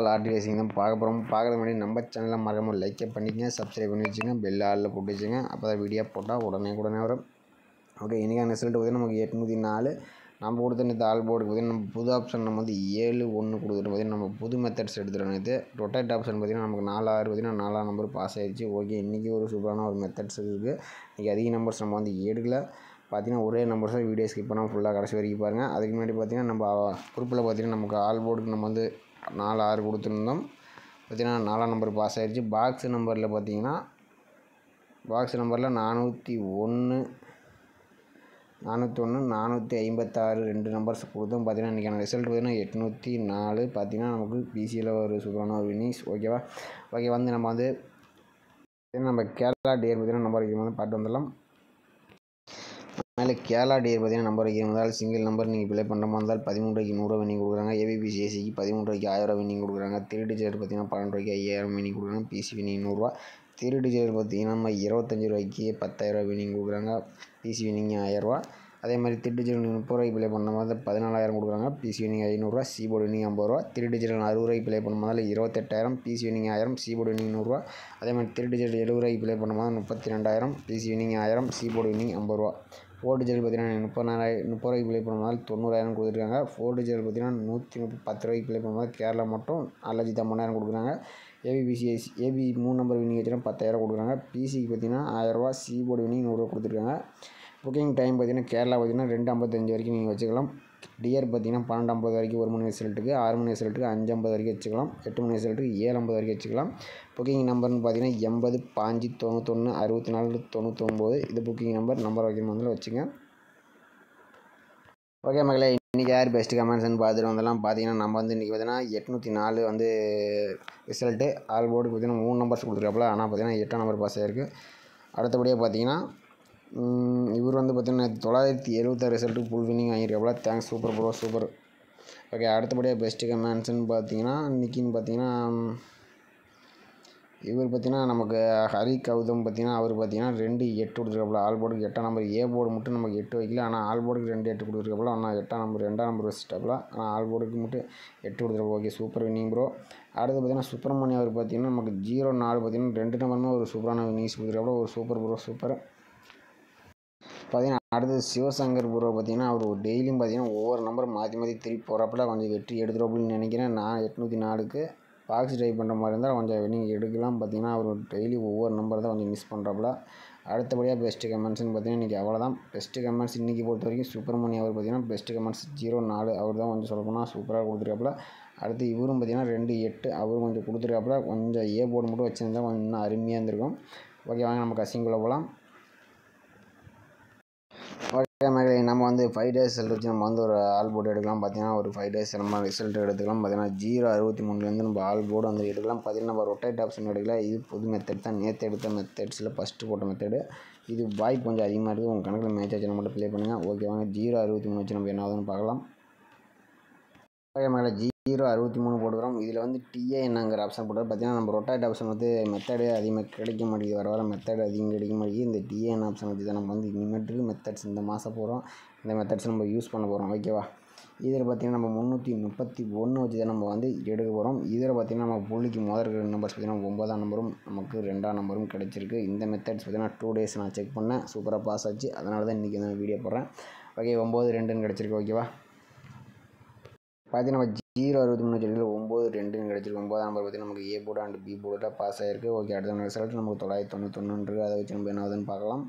Lottery racing தான் பார்க்க போகிறோம். பார்க்குறது முன்னாடி நம்ம சேனலில் மறக்காமல் லைக் பண்ணிக்கங்க, சப்ஸ்கிரைப் பண்ணி வச்சுங்க, பெல் ஆளில் போட்டு வச்சுங்க. அப்போ தான் வீடியோ போட்டால் உடனே வரும். ஓகே, இன்றைக்கான ரிசல்ட் பார்த்திங்கன்னா நமக்கு 804. நம்ம கொடுத்த நேற்று ஆல் போர்டுக்கு பார்த்திங்கன்னா நம்ம புது ஆப்ஷன் நம்ம வந்து 7-1 கொடுத்துட்டு பார்த்திங்கன்னா நம்ம புது மெத்தட்ஸ் எடுத்துகிட்டு நேற்று ரொட்டேட் ஆப்ஷன் பார்த்திங்கன்னா நமக்கு 4-6 பார்த்திங்கன்னா 4 நம்பர் பாஸ் ஆகிடுச்சு. ஓகே, இன்றைக்கி ஒரு சூப்பரான ஒரு மெத்தட்ஸ் இருக்குது. இன்றைக்கி அதிக நம்பர்ஸ் நம்ம வந்து எடுக்கல. பார்த்திங்கன்னா ஒரே நம்பர்ஸாக வீடியோ ஸ்கிப் பண்ணால் ஃபுல்லாக கடைசி வரைக்கும் பாருங்கள். அதுக்கு முன்னாடி பார்த்திங்கன்னா நம்ம குரூப்பில் பார்த்திங்கன்னா நமக்கு ஆல் போர்டுக்கு நம்ம வந்து 4-6 கொடுத்துருந்தோம். பார்த்திங்கன்னா 4 நம்பர் பாஸ் ஆகிடுச்சு. பாக்ஸ் நம்பரில் பார்த்திங்கன்னா பாக்ஸ் நம்பரில் 401 456 2 நம்பர்ஸ் கொடுத்தோம். பார்த்திங்கன்னா இன்றைக்கான ரிசல்ட் பார்த்திங்கன்னா 804. பார்த்திங்கன்னா நமக்கு பிசியில் ஒரு சூப்பரான ஒரு வினிஸ். ஓகேவா? ஓகே, வந்து நம்ம வந்து நம்ம கேரளா டியர் பார்த்திங்கன்னா நம்பர் வைக்கும் போது பார்த்து வந்துடலாம். மேலே கேரளா டியர் பார்த்திங்கன்னா நம்பர் வைக்கிற முதல் சிங்கிள் நம்பர் நீங்கள் ப்ளே பண்ணுற மாதிரி இருந்தால் 13 ரூபாய்க்கு 100 வினிங் கொடுக்குறாங்க. ஏபிபிசிஎஸ்சிக்கு 13 ரூபாய்க்கு 1000 வினிங் கொடுக்குறாங்க. 3 டிஜிட் பார்த்திங்கன்னா 12 ரூபாய்க்கு 5000 வினிங் கொடுக்குறாங்க. பிசி வினிங் 100 ரூபா. 3 டிஜிட் பார்த்திங்கன்னா நம்ம 25 ரூபாய்க்கு 10,000 வினிங் கொடுக்குறாங்க. பிசி வினிங் 1000 ரூபா. அதே மாதிரி 3 டிஜிட் 30 ரூபாய்க்கு ப்ளே பண்ண மாதிரி 14,000 கொடுக்குறாங்க. பிசி வினிங் 500 ரூபா. சீபோர்டு வினிங் 50 ரூபா. 3 டிஜிட் 60 ரூபாய்க்கு ப்ளே பண்ண மாதிரி 28,000. PC winning 1000. சீபோர்டு வினிங் 100 ரூபா. அதே மாதிரி 3 டிஜிட் 70 ரூபாய்க்கு ப்ளே பண்ண மாதிரி 32,000. PC winning 1000. சீபோர்டு வினிங் 50 ரூபா. 4 டிஜிட் பார்த்திங்கன்னா 30 ரூபாய்க்கு ப்ளே பண்ண மாதிரி 90,000 கொடுத்துருக்காங்க. 4 டிஜிட் பார்த்திங்கன்னா 110 ரூபாய்க்கு ப்ளே பண்ண மாதிரி கேரளா மட்டும் 4,50,000 கொடுக்குறாங்க. ஏபிபிசிஎஸ்சி 3 நம்பர் வினிங் வச்சுன்னா 10,000 கொடுக்குறாங்க. பிசிக்கு பார்த்திங்கன்னா 1000 ரூபா. சீபோர்டு வினிங் 100 ரூபா கொடுத்துருக்காங்க. புக்கிங் டைம் பார்த்திங்கன்னா கேரளா பார்த்திங்கன்னா 2:55 வரைக்கும் நீங்கள் வச்சுக்கலாம். டியர் பார்த்திங்கன்னா 12:50 வரைக்கும் 1 மணி ரிசல்ட்டுக்கு, 6 மணி ரிசல்ட்டுக்கு 5:50 வரைக்கும் வச்சுக்கலாம். 8 மணி ரிசல்ட்டுக்கு 7:50 வரைக்கும் வச்சுக்கலாம். புக்கிங் நம்பர்னு பார்த்திங்கன்னா 80 5 91 64 99. இது புக்கிங் நம்பர் வைக்கிற மாதிரி வச்சுங்க. ஓகே மகளே, இன்றைக்கி யார் பெஸ்ட்டு கமெண்ட்ஸ்ன்னு பார்த்துட்டு வந்தெல்லாம். பார்த்திங்கன்னா நம்ம வந்து இன்றைக்கி பார்த்திங்கன்னா 804 வந்து ரிசல்ட்டு. ஆல் போர்டுக்கு பார்த்திங்கன்னா 3 நம்பர்ஸ் கொடுத்துருக்காப்புல. ஆனால் பார்த்திங்கன்னா 8 நம்பர் பாஸ் ஆகிருக்கு. அடுத்தபடியாக பார்த்திங்கன்னா இவர் வந்து பார்த்திங்கன்னா 976 ரிசல்ட்டுக்கு ஃபுல் வினிங் வாங்கியிருக்காப்புல. Thanks, super bro, super. Okay, அடுத்தபடியாக பெஸ்ட்டு கமெண்ட்ஸ்ன்னு பார்த்திங்கன்னா இன்றைக்கின்னு பார்த்திங்கன்னா இவர் பார்த்திங்கன்னா நமக்கு ஹரி கௌதம் பார்த்திங்கன்னா அவர் பார்த்திங்கன்னா 2-8 கொடுத்துருக்காப்புல. ஆல் போர்டுக்கு 8 நம்பர். ஏ போர்டு மட்டும் நமக்கு 8 வைக்கல. ஆனால் ஆல் போர்டுக்கு 2-8 கொடுத்துருக்காப்புல. ஆனால் 8 நம்பர் 2 நம்பர் வச்சுட்டாப்புல. ஆனால் ஆல் போர்டுக்கு மட்டும் 8 கொடுத்துருப்போம். Okay, super winning bro. அடுத்து பார்த்திங்கன்னா சுப்பிரமணியம் அவர் பார்த்திங்கன்னா நமக்கு 04 பார்த்திங்கன்னா 2 நம்பருமே ஒரு சூப்பரான வினிங்ஸ் கொடுத்துருக்காப்புல. ஒரு சூப்பர் ப்ரோ, சூப்பர். பார்த்திங்கன்னா அடுத்தது சிவசங்கர் ப்ரோ பார்த்திங்கன்னா அவர் டெய்லியும் பார்த்திங்கன்னா ஒவ்வொரு நம்பரும் மாற்றி திருப்பி போகிறப்பல கொஞ்சம் வெற்றி எடுத்துருவோம்னு நினைக்கிறேன். நான் 804க்கு பாக்ஸ் ட்ரை பண்ணுற மாதிரி இருந்தால் கொஞ்சம் வினிங் எடுக்கலாம். பார்த்திங்கன்னா அவர் டெய்லி ஒவ்வொரு நம்பர் தான் கொஞ்சம் மிஸ் பண்ணுறாப்புல. அடுத்தபடியாக பெஸ்ட்டு கமெண்ட்ஸ்னு பார்த்திங்கன்னா இன்றைக்கி அவ்வளோதான். பெஸ்ட்டு கமெண்ட்ஸ் இன்றைக்கி பொறுத்த வரைக்கும் சுப்பிரமணியம் அவர் பார்த்திங்கன்னா பெஸ்ட்டு கமெண்ட்ஸ் 04 அவர் தான் கொஞ்சம் சொல்லப்போனால் சூப்பராக கொடுத்துருக்காப்புல. அடுத்து இவரும் பார்த்திங்கன்னா 2-8 அவரும் கொஞ்சம் கொடுத்துருக்காப்புல. கொஞ்சம் ஏ போர்டு மட்டும் வச்சுருந்தா கொஞ்சம் இன்னும் அருமையாக இருந்திருக்கும். ஓகே, வாங்க நம்ம கசிங்குள்ளே போகலாம். ஓகே மகளே, நம்ம வந்து 5 டேஸ் ரிசல்ட் வச்சு நம்ம வந்து ஒரு ஆல் போர்டு எடுக்கலாம். பார்த்திங்கன்னா ஒரு 5 டேஸ் நம்ம ரிசல்ட் எடுத்துக்கலாம். பார்த்திங்கன்னா 063 நம்ம ஆல் போர்டு வந்து எடுக்கலாம். பார்த்திங்கன்னா நம்ம ரொட்டேட் ஆப்ஷன் எடுக்கல. இது புது மெத்தட் தான். நேற்று எடுத்த மெத்தட்ஸில் ஃபஸ்ட்டு போட்ட மெத்தடு. இது வாய்ப்பு கொஞ்சம் அதிகமாக இருக்குது. உங்கள் கணக்கில் மேட்ச் ஆச்சு மட்டும் ப்ளே பண்ணுங்கள். ஓகே, வாங்க 063 வச்சு நம்ம என்ன ஆகுதுன்னு பார்க்கலாம். ஓகே மகளே, 063 போட்டுக்கிறோம். இதில் வந்து டிஏ என்னங்கிற ஆப்ஷன் போட்டு பார்த்திங்கன்னா நம்ம ரொட்டேட் ஆப்ஷன் வந்து மெத்தடு அதிகமாக கிடைக்க மாட்டேங்குது. வர மெத்தட் அதிகம் கிடைக்க மாட்டேங்குது. இந்த டிஏஎன் ஆப்ஷன் வச்சு தான் நம்ம வந்து இனிமேட்டுக்கு மெத்தட்ஸ் இந்த மாதம் போகிறோம். இந்த மெத்தட்ஸ் நம்ம யூஸ் பண்ண போகிறோம். ஓகேவா? இதில் பார்த்திங்கன்னா நம்ம 331 வச்சு தான் நம்ம வந்து எடுக்க போகிறோம். இதில் பார்த்திங்கன்னா நம்ம புள்ளிக்கு இருக்கிற நம்பர்ஸ் பார்த்திங்கன்னா 9ஆம் நம்பரும் நமக்கு 2ஆம் நம்பரும் கிடச்சிருக்கு. இந்த மெத்தட்ஸ் பார்த்திங்கன்னா 2 டேஸ் நான் செக் பண்ணேன். சூப்பராக பாஸ் ஆச்சு. அதனால தான் இன்றைக்கி நான் வீடியோ போடுறேன். ஓகே, 9-2ன்னு கிடச்சிருக்கு. ஓகேவா? பார்த்திங்கன்னா நம்ம 063 செடியில் 9-2ன்னு கிடச்சிருக்கு. 9ஆம் நம்பர் பார்த்திங்கன்னா நமக்கு ஏ போர்டு அண்ட் பி போர்டில் பாஸ் ஆகிருக்கு. ஓகே, அடுத்த ரிசல்ட் நமக்கு 991 அதை வச்சு நம்ம என்ன ஆகுதுன்னு பார்க்கலாம்.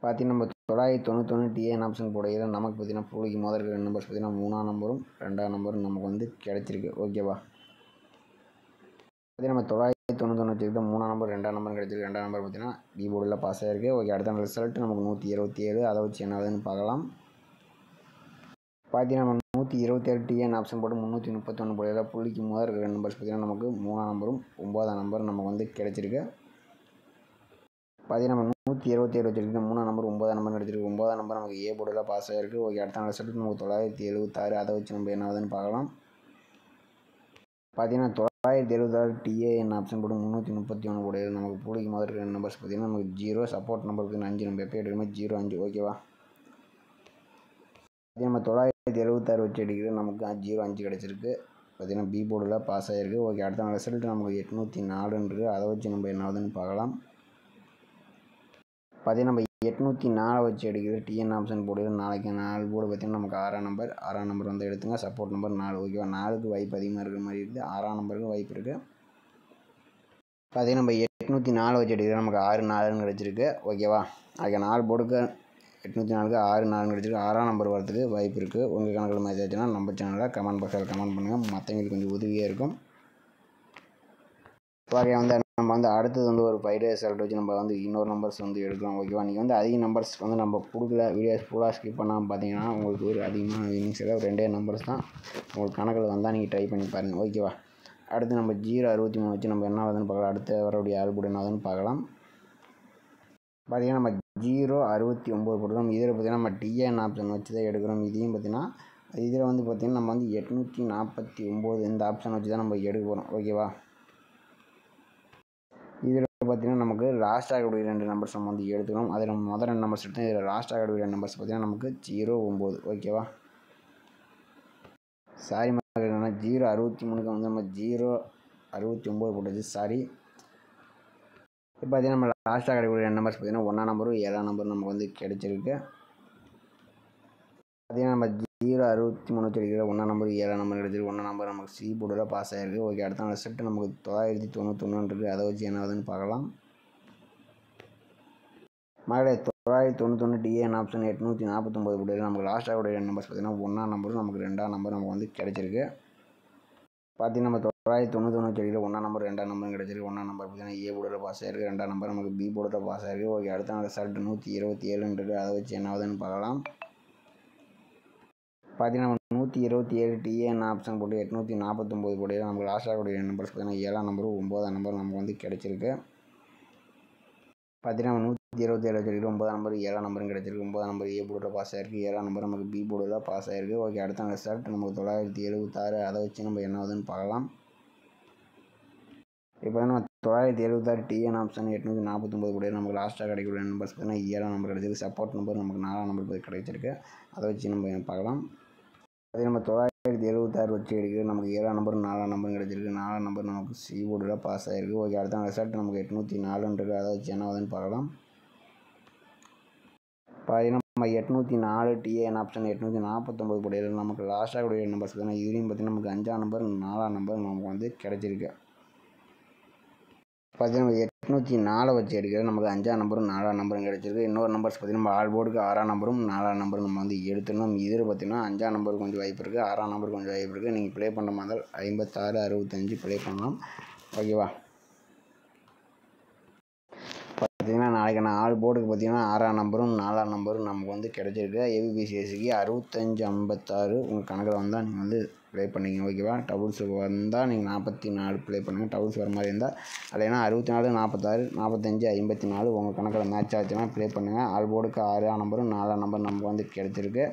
பார்த்திங்கன்னா நம்ம 991 டிஎன் ஆப்ஷன் போடையில நமக்கு பார்த்திங்கன்னா புள்ளிக்கு இருக்கிற நம்பர்ஸ் பார்த்திங்கன்னா 3ஆம் நம்பரும் 2ஆம் நம்பரும் நமக்கு வந்து கிடச்சிருக்கு. ஓகேவா? பார்த்திங்கன்னா நம்ம 991 வச்சுக்கிட்டு 3ஆம் நம்பர் 2ஆம் நம்பர் கிடச்சிருக்கு. 2ஆம் நம்பர் பார்த்திங்கன்னா பி போர்டில் பாஸ் ஆகிருக்கு. ஓகே, அடுத்த ரிசல்ட் நமக்கு 177 அதை வச்சு என்ன ஆகுதுன்னு பார்க்கலாம். பார்த்திங்கன்னா நம்ம 127 டிஎன் ஆப்ஷன் போட்டு 331 போடையில புள்ளிக்கு இருக்கிற நம்பர்ஸ் பார்த்திங்கன்னா நமக்கு 3ஆம் நம்பரும் 9ஆம் நம்பரும் நமக்கு வந்து கிடச்சிருக்கு. பார்த்திங்கன்னா நம்ம 127 வச்சுருக்கு. 3ஆம் நம்பர் 9ஆம் நம்பர் கிடச்சிருக்கு. 9ஆம் நம்பர் நமக்கு ஏ போர்டில் பாஸ் ஆகிருக்கு. ஓகே, அடுத்த ரிசல்ட் நமக்கு 976 அதை வச்சு நம்ம என்ன ஆகுதுன்னு பார்க்கலாம். பார்த்திங்கன்னா 976 டிஏஎன் ஆப்ஷன் போட்டு 331 போடையில நமக்கு புள்ளிக்கு இருக்கிற நம்பர்ஸ் பார்த்திங்கன்னா நமக்கு 0 சப்போர்ட் நம்பர் பார்த்திங்கன்னா 5 நம்ம எப்போ எடுக்கணுமோ 05. ஓகேவா? நம்ம 976 வச்சு அடிக்கிறது நமக்கு 05 கிடச்சிருக்கு. பார்த்திங்கன்னா பி போர்டில் பாஸ் ஆகிருக்கு. ஓகே, அடுத்த ரிசல்ட் நமக்கு 804 இருக்குது. அதை வச்சு நம்ம என்ன ஆகுதுன்னு பார்க்கலாம். பார்த்திங்கன்னா நம்ம 804 வச்சு எடுக்கிற டிஎன் ஆப்ஷன் போர்டு நாளைக்கு 4 போர்டு பார்த்திங்கன்னா நமக்கு 6ஆம் நம்பர் வந்து எடுத்துங்க. Support number 4. ஓகேவா, 4க்கு வாய்ப்பு அதிகமாக இருக்கிற மாதிரி இருக்குது. 6ஆம் நம்பருக்கு வாய்ப்பு இருக்குது. பார்த்திங்கன்னா நம்ம 804 வச்சு எடுக்கிற நமக்கு 6-4ன்னு கிடச்சிருக்கு. ஓகேவா, அதுக்கு 4 போர்டுக்கு 804க்கு 6-4ன்னு கிடச்சிருக்கு. 6ஆம் நம்பர் வரதுக்கு வாய்ப்பு இருக்குது. உங்கள் கணக்கில் மேட்ச் ஆச்சுன்னா நம்ம சேனலில் கமெண்ட் பாக்ஸில் கமெண்ட் பண்ணுங்கள். மற்றவங்களுக்கு கொஞ்சம் உதவியாக இருக்கும். ஓகே, வந்து நம்ம வந்து அடுத்தது வந்து ஒரு 5 டேஸ் ரிசல்ட் வச்சு நம்ம வந்து இன்னொரு நம்பர்ஸ் வந்து எடுக்கலாம். ஓகேவா, நீங்கள் வந்து அதிக நம்பர்ஸ் வந்து நம்ம கொடுக்கல, வீடியோஸ் ஃபுல்லாக ஸ்கிப் பண்ணாமல் பார்த்தீங்கன்னா உங்களுக்கு ஒரு அதிகமான வின்னிங்ஸ் இல்லை. 2 நம்பர்ஸ் தான் உங்களுக்கு கணக்கில் வந்தால் நீங்கள் ட்ரை பண்ணி பாருங்கள். ஓகேவா, அடுத்து நம்ம 063 வச்சு நம்ம என்ன ஆகுதுன்னு பார்க்கலாம். அடுத்த வரக்கூடிய ஆல்போர்டு என்ன ஆகுதுன்னு பார்க்கலாம். பார்த்திங்கன்னா நம்ம 069 போட்டுக்கிறோம். இதில் பார்த்திங்கன்னா நம்ம டிஎன் ஆப்ஷன் வச்சு தான் எடுக்கிறோம். இதையும் பார்த்திங்கன்னா இதில் வந்து பார்த்திங்கன்னா நம்ம வந்து 849 இந்த ஆப்ஷன் வச்சு தான் நம்ம எடுக்க போகிறோம். ஓகேவா, இதில் பார்த்திங்கன்னா நமக்கு லாஸ்ட் ஆகக்கூடிய 2 நம்பர்ஸ் நம்ம வந்து எடுத்துக்கிறோம். அதில் நம்ம முதல் 2 நம்பர்ஸ் எடுத்தோம். இதில் லாஸ்ட் ஆகக்கூடிய 2 நம்பர்ஸ் பார்த்திங்கன்னா நமக்கு 09. ஓகேவா, சாரி என்னன்னா 063க்கு வந்து நம்ம 069 போட்டுச்சு. சாரி. இப்போ பார்த்திங்கன்னா நம்ம லாஸ்ட்டாக கிடைக்கக்கூடிய 2 நம்பர்ஸ் பார்த்திங்கன்னா 1ஆம் நம்பரும் 7ஆம் நம்பரும் நமக்கு வந்து கிடைச்சிருக்கு. பார்த்திங்கன்னா நம்ம 063 வச்சு எடுக்கிற 1ஆம் நம்பர் 7ஆம் நம்பர் கிடைச்சிருக்கு. 1ஆம் நம்பர் நமக்கு சி போர்டில் பாஸ் ஆகிருக்கு. ஓகே, அடுத்த ரிசல்ட் நமக்கு 991 இருக்குது. அதை வச்சு என்ன ஆகுதுன்னு பார்க்கலாம். மகளே 991 டிஎன் ஆப்ஷன் 849 போட்டு நமக்கு லாஸ்ட்டாக கூடிய 2 நம்பர்ஸ் பார்த்திங்கன்னா 1ஆம் நம்பரும் நமக்கு 2ஆம் நம்பர் நமக்கு வந்து கிடைச்சிருக்கு. பார்த்திங்கன்னா நம்ம 991 வச்சு எடுக்கிற 1ஆம் நம்பர் 2ஆம் நம்பரும் கிடைச்சிருக்கு. 1ஆம் நம்பர் பார்த்திங்கன்னா ஏ போர்டில் பாஸ் ஆகிருக்கு. 2ஆம் நம்பர் நமக்கு பி போர்டில் பாஸ் ஆகிருக்கு. ஓகே, அடுத்த ரிசல்ட் 127 இருக்குது. அதை வச்சு என்ன ஆகுதுன்னு பார்க்கலாம். பார்த்திங்கன்னா நம்ம 127 டிஎன் ஆப்ஷன் போட்டு 849 போட்டு நமக்கு லாஸ்ட்டாக கூடிய நம்பர்ஸ் பார்த்திங்கன்னா 7ஆம் நம்பரும் 9ஆம் நம்பர் நமக்கு வந்து கிடைச்சிருக்கு. பார்த்திங்கன்னா நம்ம 127 வச்சுருக்கு. 9ஆம் நம்பர் 7ஆம் நம்பரும் கிடைச்சிருக்கு. 9ஆம் நம்பர் ஏ போர்டில் பாஸ் ஆகிருக்கு. 7ஆம் நம்பர் நமக்கு பி போர்டில் பாஸ் ஆகிருக்கு. ஓகே, அடுத்த ரிசல்ட் நமக்கு 976. அதை வச்சு நம்ம என்ன ஆகுதுன்னு பார்க்கலாம். இப்போ நம்ம 976 டிஎன் ஆப்ஷன் 849 கூட நமக்கு லாஸ்ட்டாக கிடைக்கக்கூடிய நம்பர்ஸ் பார்த்திங்கன்னா 7ஆம் நம்பர் கிடைச்சிருக்கு. சப்போர்ட் நம்பர் நமக்கு 4ஆம் நம்பர் கிடைச்சிருக்கு. அதை வச்சு நம்ம பார்க்கலாம். அதே நம்ம 976 வச்சு எடுக்கிறது நமக்கு 7ஆம் நம்பரும் 4ஆம் நம்பரும் கிடைச்சிருக்கு. 4ஆம் நம்பர் நமக்கு சி போர்டில் பாஸ் ஆகிருக்கு. ஓகே, அடுத்த ரிசல்ட் நமக்கு 804 இருக்குது. அதை வச்சு என்ன ஆகுதுன்னு பார்க்கலாம். பார்த்திங்கன்னா நம்ம 804 டிஎன் ஆப்ஷன் 849 போடையில் நமக்கு லாஸ்ட்டாக கூடிய நம்பர்ஸ் பார்த்திங்கன்னா இதுலேயும் பார்த்திங்கன்னா நமக்கு 5ஆம் நம்பர் 4ஆம் நம்பர் நமக்கு வந்து கிடைச்சிருக்கு. பார்த்திங்கன்னா நம்ம 804 வச்சு எடுக்கிறது நமக்கு 5ஆம் நம்பரும் 4ஆம் நம்பரும் கிடைச்சிருக்கு. இன்னொரு நம்பர்ஸ் பார்த்திங்கன்னா நம்ம ஆல் போர்டுக்கு 6ஆம் நம்பரும் 4ஆம் நம்பரும் நம்ம வந்து எடுத்துடணும். இதில் பார்த்திங்கன்னா 5ஆம் நம்பருக்கு கொஞ்சம் வாய்ப்பு இருக்குது. 6ஆம் நம்பருக்கு கொஞ்சம் வாய்ப்பு இருக்குது. நீங்கள் ப்ளே பண்ணுற மாதிரி 56 65 ப்ளே பண்ணலாம். ஓகேவா, பார்த்திங்கன்னா நாளைக்கு நான் ஆல் போர்டுக்கு பார்த்திங்கன்னா 6ஆம் நம்பரும் 4ஆம் நம்பரும் நமக்கு வந்து கிடைச்சிருக்கு. ஏபிபிசிஎஸ்சிக்கு 65 56 உங்கள் கணக்கில் வந்தால் நீங்கள் வந்து ப்ளே பண்ணிங்க. ஓகேவா, டபுள்ஸ் வந்தால் நீங்கள் 44 ப்ளே பண்ணுங்கள். டபுள்ஸ் வர மாதிரி இருந்தால் இல்லைன்னா 64 46 45 54 உங்கள் கணக்கில் மேட்ச் ஆச்சுன்னா ப்ளே பண்ணுங்கள். ஆல் போர்டுக்கு 6ஆம் நம்பரும் 4ஆம் நம்பர் நமக்கு வந்து கிடைச்சிருக்கு.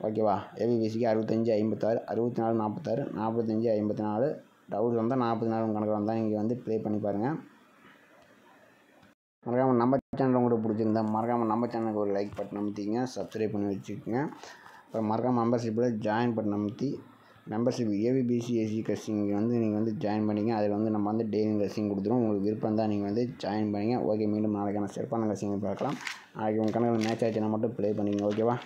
ஓகேவா, ஏபிபிசிக்கு 65 56 64 46 45 54 டபுள்ஸ் வந்தால் 44 உங்கள் கணக்கில் வந்தால் நீங்கள் வந்து ப்ளே பண்ணி பாருங்கள். மறக்காமல் நம்ம சேனல் உங்களுக்கு பிடிச்சிருந்தா மறக்காமல் நம்ம சேனலுக்கு ஒரு லைக் பட்டன் அமுத்திங்க, சப்ஸ்கிரைப் பண்ணி வச்சுக்கோங்க. அப்புறம் மறக்காமல் மெம்பர்ஷிப்பில் ஜாயின் பட்டன் அமுத்தி மெம்பர்ஷிப் ஏபிபிசிஎஸ்சி கஸ்டிங் வந்து நீங்கள் வந்து ஜாயின் பண்ணிங்க. அதில் வந்து நம்ம வந்து டெய்லி கஸ்டிங் கொடுத்துருவோம். உங்களுக்கு விருப்பம் தான் நீங்கள் வந்து ஜாயின் பண்ணிங்க. ஓகே, மீண்டும் நாளைக்கான சிறப்பான கஸ்டிங் பார்க்கலாம். நாளைக்கு உங்கள் கணக்கில் மேட்ச் ஆச்சுன்னா மட்டும் ப்ளே பண்ணிங்க. ஓகேவா.